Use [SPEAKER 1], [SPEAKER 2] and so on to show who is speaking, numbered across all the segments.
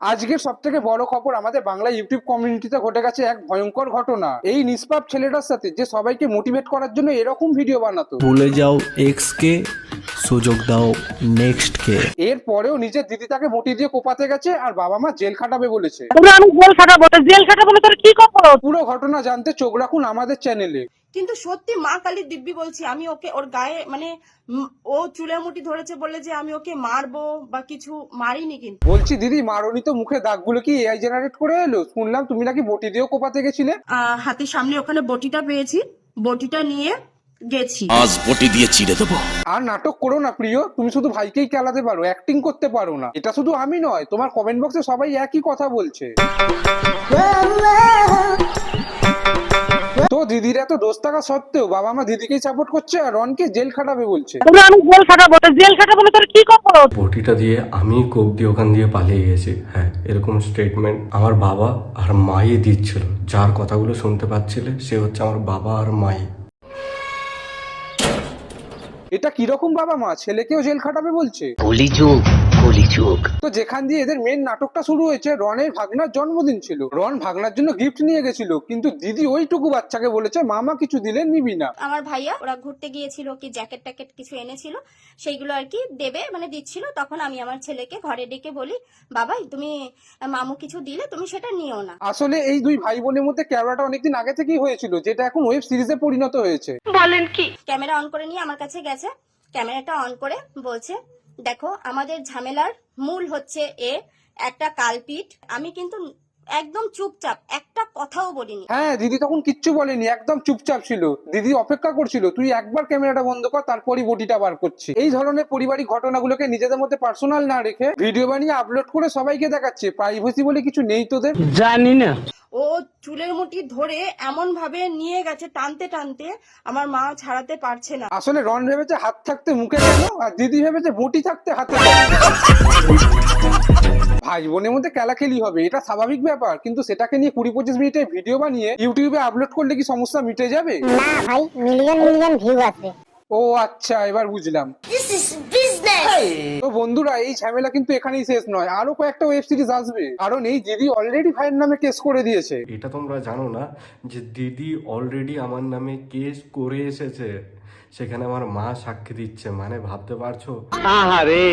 [SPEAKER 1] আজকের সব থেকে বড় খবর আমাদের বাংলা ইউটিউব কমিউনিটিতে ঘটে গেছে এক ভয়ঙ্কর ঘটনা। এই নিষ্পাপ ছেলেটার সাথে যে সবাইকে মোটিভেট করার জন্য এরকম ভিডিও বানাতো।
[SPEAKER 2] ভুলে যাও এক্স কে, সুযোগ দাও নেক্সট কে।
[SPEAKER 1] এর পরেও নিজের দিদি তাকে মোটি দিয়ে কোপাতে গেছে আর বাবা মা জেল খাটাবে বলেছে।
[SPEAKER 3] আমি জেল খাটাবো, জেল খাটাবো তোর কি করবো?
[SPEAKER 1] পুরো ঘটনা জানতে চোখ রাখুন আমাদের চ্যানেলে।
[SPEAKER 4] কিন্তু সত্যি মা কালী দিব্যি বলছি, আমি ওকে ওর গায়ে মানে ও চুলের মুঠি ধরেছে বলে যে আমি ওকে মারবো বা কিছু মারিনি। কিন্তু
[SPEAKER 1] বলছি দিদি, মারনি তো, মুখে দাগগুলো কি এআই জেনারেট করে এলো? শুনলাম তুমি নাকি বটি দিয়েও কোপাতে গেছিলে।
[SPEAKER 4] হাতের সামনে ওখানে বটিটা পেয়েছি, বটিটা নিয়ে গেছি।
[SPEAKER 5] আজ বটি দিয়ে চিড়ে দেবো।
[SPEAKER 1] আর নাটক করো না প্রিয়, তুমি শুধু ভাইকেই কেলাতে পারো, অ্যাক্টিং করতে পারো না। এটা শুধু আমি নয়, তোমার কমেন্ট বক্সে সবাই একই কথা বলছে। তো দিদির এত দোষ থাকা সত্ত্বেও বাবা মা দিদিকেই সাপোর্ট করছে আর রনকে জেল খাটাবে বলছে।
[SPEAKER 3] আমি জেল খাটাবো, জেল খাটাবো তোর কি করবো?
[SPEAKER 6] বটিটা দিয়ে আমি কোপ দিয়ে ওখান দিয়ে পালিয়ে গেছি। হ্যাঁ, এরকম স্টেটমেন্ট আমার বাবা আর মাই দিচ্ছিল। যার কথাগুলো শুনতে পাচ্ছিলে সে হচ্ছে আমার বাবা আর মাই।
[SPEAKER 1] এটা কিরকম বাবা মা, ছেলেকেও জেল খাটাবে বলছে?
[SPEAKER 7] কলিযুগ কলিযুগ।
[SPEAKER 1] তো যেখান দিয়ে এদের মেন নাটকটা শুরু হয়েছে, রনের ভাগনার জন্মদিন ছিল। রন ভাগনার জন্য গিফট নিয়ে গেছিল, কিন্তু দিদি ওইটুকু বাচ্চাকে বলেছে মামা কিছু দিলে নিবি না।
[SPEAKER 8] আমার ভাইয়া ওরা ঘুরতে গিয়েছিল, কি জ্যাকেট ট্যাকেট কিছু এনেছিল, সেইগুলো আর কি দেবে মানে দিচ্ছিল। তখন আমি আমার ছেলেকে ঘরে ডেকে বলি, বাবা তুমি মামু কিছু দিলে তুমি সেটা নিও না।
[SPEAKER 1] আসলে এই দুই ভাই বোনের মধ্যে ক্যামেরাটা অনেকদিন আগে থেকেই হয়েছিল, যেটা এখন ওয়েব সিরিজে পরিণত হয়েছে।
[SPEAKER 3] বলেন কি?
[SPEAKER 8] ক্যামেরা অন করে নিয়ে আমার কাছে গেছে, ক্যামেরাটা অন করে বলছে, দেখো আমাদের ঝামেলার মূল হচ্ছে একটা কালপিট। আমি কিন্তু একদম চুপচাপ, একটা কথাও বলিনি।
[SPEAKER 1] হ্যাঁ, দিদি তখন কিচ্ছু বলেনি, একদম চুপচাপ ছিল। দিদি অপেক্ষা করছিল তুই একবার ক্যামেরাটা বন্ধ কর, তারপরই বটিটা বার করছি। এই ধরনের পারিবারিক ঘটনাগুলোকে নিজেদের মধ্যে পার্সোনাল না রেখে ভিডিও বানিয়ে আপলোড করে সবাইকে দেখাচ্ছে। প্রাইভেসি বলে কিছু নেই তোদের?
[SPEAKER 3] জানি না।
[SPEAKER 4] ও চুলের মুঠি ধরে এমন ভাবে নিয়ে গেছে টানতে টানতে, আমার মা ছাড়াতে পারছে না।
[SPEAKER 1] আসলে রন ভেবেছে হাত থাকতে মুখে কেন, আর দিদি ভেবেছে বটি থাকতে হাতে কেন। ভাই বোনের মধ্যে খেলাখেলি হবে, এটা স্বাভাবিক ব্যাপার, কিন্তু সেটাকে নিয়ে 20-25 মিনিটের ভিডিও বানিয়ে ইউটিউবে আপলোড করলে কি সমস্যা মিটে যাবে?
[SPEAKER 9] না ভাই, মিলিয়ন মিলিয়ন ভিউ আসবে।
[SPEAKER 1] ও আচ্ছা, এবার বুঝলাম। তো বন্ধুরা, এই ঝামেলা কিন্তু এখানেই শেষ নয়, আরো কয়েকটা ওয়েব সিরিজ আসবে, কারণ এই দিদি অলরেডি ভাইয়ের নামে কেস করে দিয়েছে।
[SPEAKER 6] এটা তোমরা জানো না যে দিদি অলরেডি আমার নামে কেস করে এসেছে, সেখানে আমার মা সাক্ষী দিচ্ছে। মানে ভাবতে পারছো?
[SPEAKER 3] আহারে,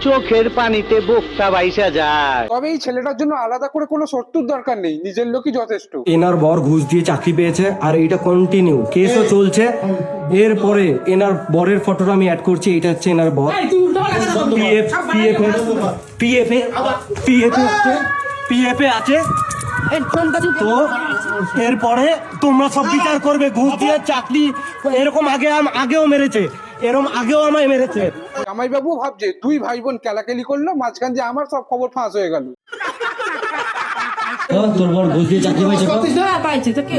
[SPEAKER 3] চোখের পানিতে বোকটা বাইসা যায়।
[SPEAKER 1] তবে এই ছেলেটার জন্য আলাদা করে কোনো শত্রুর দরকার নেই, নিজের লোকই যথেষ্ট।
[SPEAKER 2] এনার বর ঘুষ দিয়ে চাকরি পেয়েছে আর এটা কন্টিনিউ কেসও চলছে। এরপরে এনার বরের ফটোটা আমি অ্যাড করছি, এটা হচ্ছে এনার বর। পিএফে আছে। তো এরপরে তোমরা সব বিচার করবে, ঘুষ দিয়ে চাকরি এরকম আগেও মেরেছে, এরকম আগেও আমায় মেরেছে।
[SPEAKER 1] জামাইবাবু ভাবছে দুই ভাই বোন কেলাকেলি করলো, মাঝখান দিয়ে আমার সব খবর ফাঁস হয়ে গেল।
[SPEAKER 2] তোর বর ঘুষ দিয়ে চাকরি পাইছে?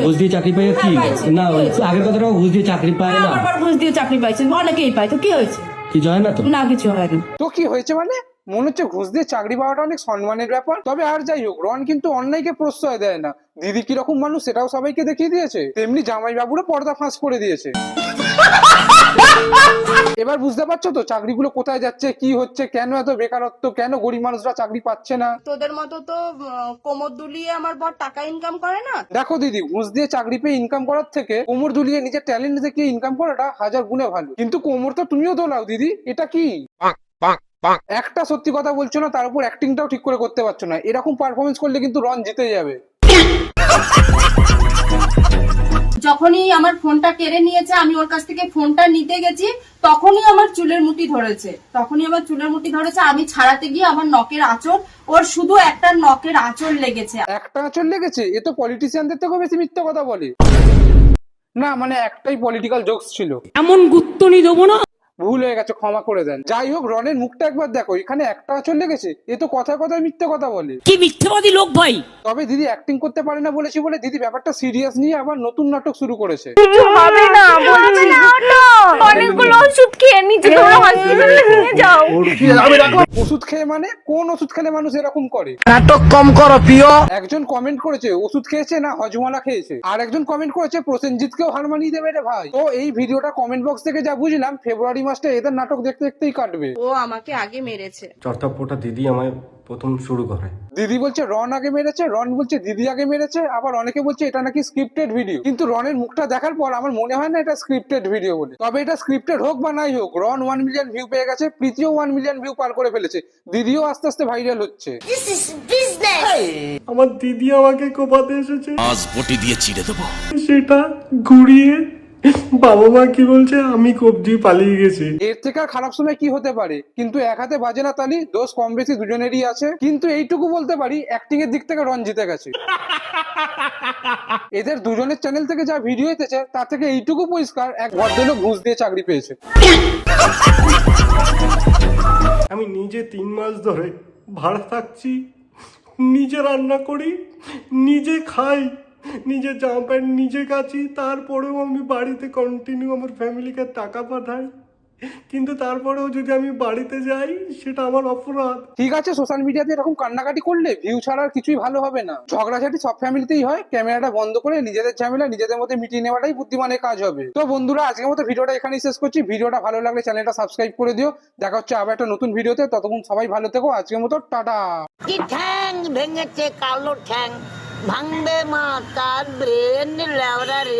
[SPEAKER 2] ঘুষ দিয়ে চাকরি পাই কি না, আগের কথাটা ঘুষ দিয়ে চাকরি পায় না।
[SPEAKER 4] ঘুষ দিয়ে চাকরি পাইছে, অনেকেই পাই, তো কি হয়েছে?
[SPEAKER 2] কিছু হয় না তো?
[SPEAKER 4] না, কিছু হয়নি।
[SPEAKER 1] তো কি হয়েছে মানে? মনে হচ্ছে ঘুষ দিয়ে চাকরি পাওয়াটা অনেক সম্মানের ব্যাপার। তবে আর যাই হোক, রন কিন্তু অন্যায়কে প্রশ্রয় দেয় না। দিদি কিরকম মানুষ সেটাও সবাইকে দেখিয়ে দিয়েছে, তেমনি জামাইবাবুরও পর্দা ফাঁস করে দিয়েছে। এবার বুঝতে পারছো তো চাকরিগুলো কোথায় যাচ্ছে, কি হচ্ছে, কেন এত বেকারত্ব, কেন গরিব মানুষরা চাকরি পাচ্ছে না।
[SPEAKER 4] তোদের মতো তো কোমর দুলিয়ে আমার বর টাকা ইনকাম করে না।
[SPEAKER 1] দেখো দিদি, ঘুষ দিয়ে চাকরি পেয়ে ইনকাম করার থেকে কোমর দুলিয়ে নিজের ট্যালেন্ট দেখিয়ে ইনকাম করাটা 1000 গুণে ভালো। কিন্তু কোমর তো তুমিও দোলাও দিদি, এটা কি? একটা সত্যি কথা বলছো না, তার উপর অ্যাক্টিংটাও ঠিক করে করতে পারছো না। এরকম পারফরমেন্স করলে কিন্তু রন জিতে যাবে।
[SPEAKER 4] যখনই আমার ফোনটা কেড়ে নিয়েছে, আমি ওর কাছ থেকে ফোনটা নিতে গেছি, তখনই আমার চুলের মুঠি ধরেছে। আমি ছাড়াতে গিয়ে আমার নখের আঁচড়, ওর শুধু একটা নখের আঁচড় লেগেছে।
[SPEAKER 1] একটা আঁচড় লেগেছে? এ তো পলিটিশিয়ানদের থেকেও বেশি মিথ্যা কথা বলে। না মানে একটাই পলিটিক্যাল জোকস ছিল,
[SPEAKER 3] এমন গুত্তনি দেবো না।
[SPEAKER 1] ভুল হয়ে গেছে, ক্ষমা করে দেন। যাই হোক, রনের মুখটা একবার দেখো, এখানে একটা আঁচড় লেগেছে, এ তো কথায় কথায় মিথ্যে কথা বলে।
[SPEAKER 3] কি মিথ্যেবাদী লোক ভাই।
[SPEAKER 1] তবে দিদি অ্যাক্টিং করতে পারে না বলেছি বলে দিদি ব্যাপারটা সিরিয়াস নিয়ে আবার নতুন নাটক শুরু করেছে।
[SPEAKER 9] হবে না, বলছি অনেকগুলো ওষুধ খেয়ে নিচে, তোমরা হসপিটালে নিয়ে যাও।
[SPEAKER 1] ওষুধ খেয়ে মানে? কোন ওষুধ খেলে মানুষ এরকম করে?
[SPEAKER 3] নাটক কম করো প্রিয়।
[SPEAKER 1] একজন কমেন্ট করেছে ওষুধ খেয়েছে না হজমলা খেয়েছে, আর একজন কমেন্ট করেছে প্রসেনজিৎকেও হার মানিয়ে দেবে রে ভাই। তো এই ভিডিওটা কমেন্ট বক্স থেকে যা বুঝলাম, ফেব্রুয়ারি মাসটা এদের নাটক দেখতে দেখতেই কাটবে।
[SPEAKER 4] ও আমাকে আগে মেরেছে।
[SPEAKER 6] চর্তাপ্পটা দিদি আমায় প্রথম শুরু করে।
[SPEAKER 1] দিদি বলছে রন আগে মেরেছে, রন বলছে দিদি আগে মেরেছে, আবার অনেকে বলছে এটা নাকি স্ক্রিপ্টেড ভিডিও। কিন্তু রনের মুখটা দেখার পর আমার মনে হয় না এটা স্ক্রিপ্টেড ভিডিও বলে। তবে এটা স্ক্রিপ্টেড হোক বা নাই হোক, রন 1 মিলিয়ন ভিউ পেয়ে গেছে, প্রীতিও 1 মিলিয়ন ভিউ পার করে ফেলেছে, দিদিও আস্তে আস্তে ভাইরাল হচ্ছে।
[SPEAKER 6] আমার দিদি আমাকে কোপাতে এসেছে,
[SPEAKER 5] আজ বটি দিয়ে চিড়ে দেবো।
[SPEAKER 6] সেটা ঘুরিয়ে বাবা মা কি বলছে আমি কোপ দিয়ে পালিয়ে গেছি।
[SPEAKER 1] এর থেকে আর খারাপ সময় কি হতে পারে? কিন্তু এক হাতে বাজে না তালি, দোষ কম বেশি দুজনেরই আছে। কিন্তু এইটুকু বলতে পারি অ্যাক্টিং এর দিক থেকে রন জিতে গেছে। এদের দুজনের চ্যানেল থেকে যা ভিডিও এসেছে তার থেকে এইটুকু পরিষ্কার এক ভদ্রলোক ঘুষ দিয়ে চাকরি পেয়েছে।
[SPEAKER 6] আমি নিজে 3 মাস ধরে ভাড়া থাকছি, নিজে রান্না করি, নিজে খাই, নিজে জামা প্যান্ট নিজে কাচি, তারপরেও আমি বাড়িতে কন্টিনিউ আমার ফ্যামিলিকে টাকা পাঠাই। কিন্তু তারপরেও যদি আমি বাড়িতে যাই সেটা আমার অপরাধ।
[SPEAKER 1] ঠিক আছে, সোশ্যাল মিডিয়াতে এরকম কান্নাকাটি করলে ভিউ ছাড়া আর কিছুই ভালো হবে না। ঝগড়াঝাটি সব ফ্যামিলিতেই হয়, ক্যামেরাটা বন্ধ করে নিজেদের ঝামেলা নিজেদের মধ্যে মিটিয়ে নেওয়াটাই বুদ্ধিমানের কাজ হবে। তো বন্ধুরা, আজকের মতো ভিডিওটা এখানেই শেষ করছি। ভিডিওটা ভালো লাগলে চ্যানেলটা সাবস্ক্রাইব করে দিও। দেখা হচ্ছে আবার একটা নতুন ভিডিওতে, ততক্ষণ সবাই ভালো থেকো। আজকের মতো টাটা।
[SPEAKER 7] কি ঠ্যাং ভেঙেছে কালো ঠ্যাং, ভাঙবে মা তার ব্রেন লেওরা রে।